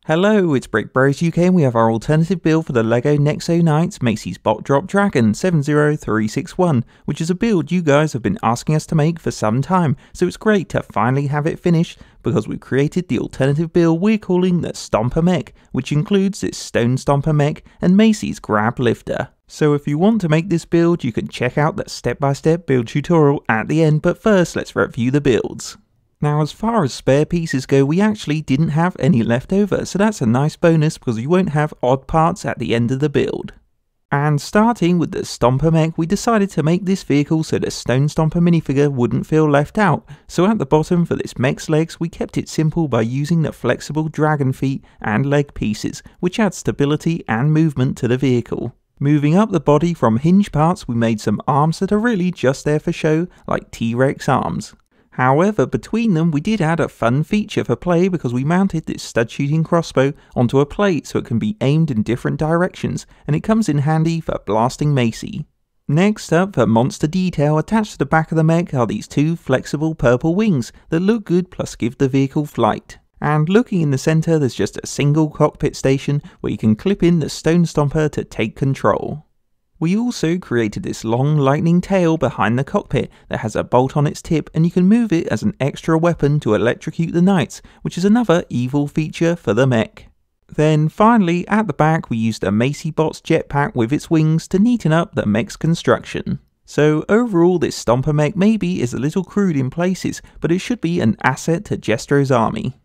Hello, it's BrickBros UK and we have our alternative build for the LEGO Nexo Knights MACY'S Bot Drop Dragon 70361, which is a build you guys have been asking us to make for some time, so it's great to finally have it finished because we've created the alternative build we're calling the Stomper Mech, which includes this stone Stomper Mech and MACY'S grab lifter. So if you want to make this build, you can check out the step-by-step build tutorial at the end, but first let's review the builds. Now, as far as spare pieces go, we actually didn't have any left over, so that's a nice bonus because you won't have odd parts at the end of the build. And starting with the Stomper Mech, we decided to make this vehicle so the Stone Stomper minifigure wouldn't feel left out. So at the bottom for this mech's legs, we kept it simple by using the flexible dragon feet and leg pieces, which add stability and movement to the vehicle. Moving up the body from hinge parts, we made some arms that are really just there for show, like T-Rex arms. However, between them we did add a fun feature for play because we mounted this stud shooting crossbow onto a plate so it can be aimed in different directions, and it comes in handy for blasting MACY. Next up, for monster detail, attached to the back of the mech are these two flexible purple wings that look good plus give the vehicle flight. And looking in the centre, there's just a single cockpit station where you can clip in the Stone Stomper to take control. We also created this long lightning tail behind the cockpit that has a bolt on its tip, and you can move it as an extra weapon to electrocute the knights, which is another evil feature for the mech. Then finally, at the back we used a MACY Bot's jetpack with its wings to neaten up the mech's construction. So overall this Stomper Mech maybe is a little crude in places, but it should be an asset to Jestro's army.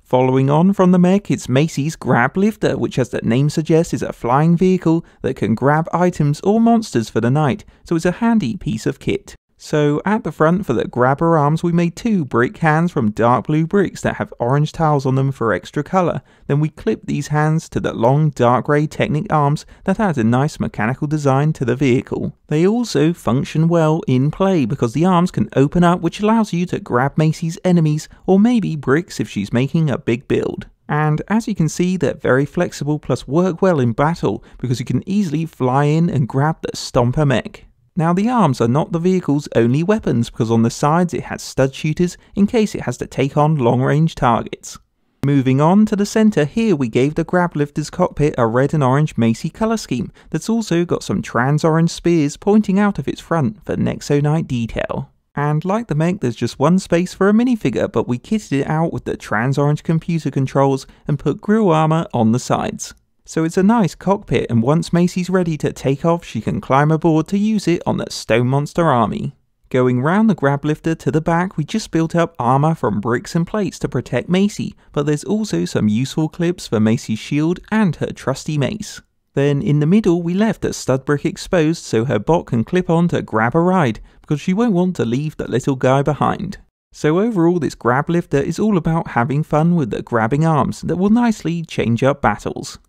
Following on from the mech, it's MACY'S grab lifter, which as the name suggests is a flying vehicle that can grab items or monsters for the knight, so it's a handy piece of kit. So at the front for the grabber arms we made two brick hands from dark blue bricks that have orange tiles on them for extra colour. Then we clipped these hands to the long dark grey Technic arms that add a nice mechanical design to the vehicle. They also function well in play because the arms can open up, which allows you to grab MACY'S enemies or maybe bricks if she's making a big build. And as you can see, they're very flexible plus work well in battle because you can easily fly in and grab the Stomper Mech. Now the arms are not the vehicle's only weapons because on the sides it has stud shooters in case it has to take on long range targets. Moving on to the centre, here we gave the grab lifter's cockpit a red and orange MACY colour scheme that's also got some trans orange spears pointing out of its front for Nexo Knight detail. And like the mech, there's just one space for a minifigure, but we kitted it out with the trans orange computer controls and put grille armour on the sides. So it's a nice cockpit, and once MACY'S ready to take off, she can climb aboard to use it on the Stone Monster army. Going round the grab lifter to the back, we just built up armour from bricks and plates to protect MACY, but there's also some useful clips for MACY'S shield and her trusty mace. Then in the middle we left a stud brick exposed so her bot can clip on to grab a ride, because she won't want to leave the little guy behind. So overall this grab lifter is all about having fun with the grabbing arms that will nicely change up battles.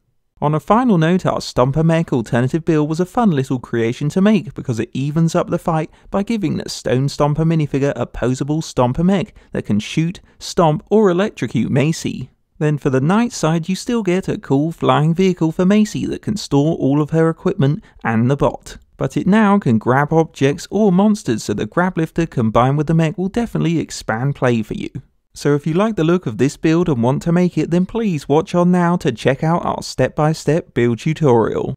On a final note, our Stomper Mech alternative build was a fun little creation to make because it evens up the fight by giving the Stone Stomper minifigure a posable Stomper Mech that can shoot, stomp or electrocute MACY. Then for the knight side you still get a cool flying vehicle for MACY that can store all of her equipment and the bot. But it now can grab objects or monsters, so the grab lifter combined with the mech will definitely expand play for you. So if you like the look of this build and want to make it, then please watch on now to check out our step-by-step build tutorial.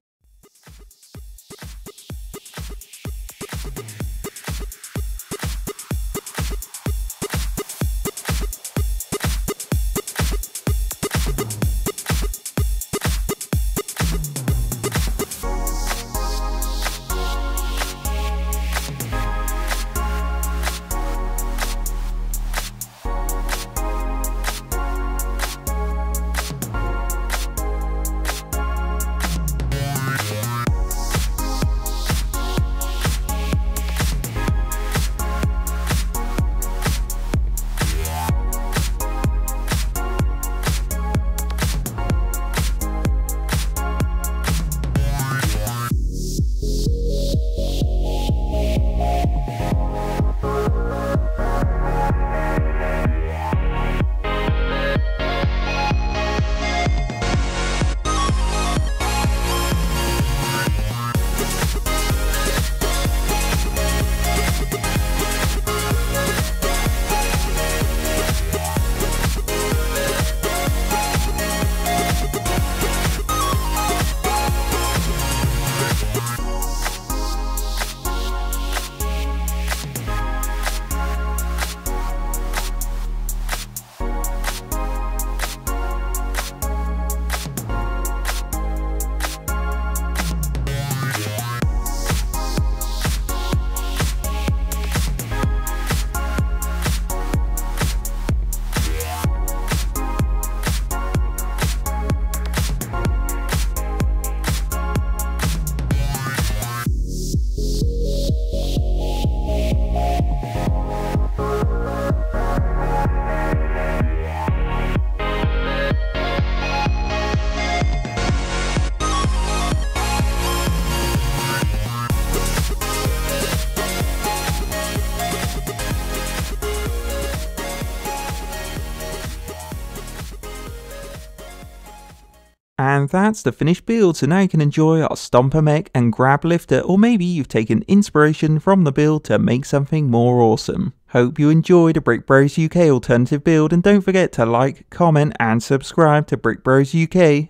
And that's the finished build, so now you can enjoy our Stomper Mech and Grab Lifter, or maybe you've taken inspiration from the build to make something more awesome. Hope you enjoyed a Brick Bros UK alternative build, and don't forget to like, comment and subscribe to Brick Bros UK.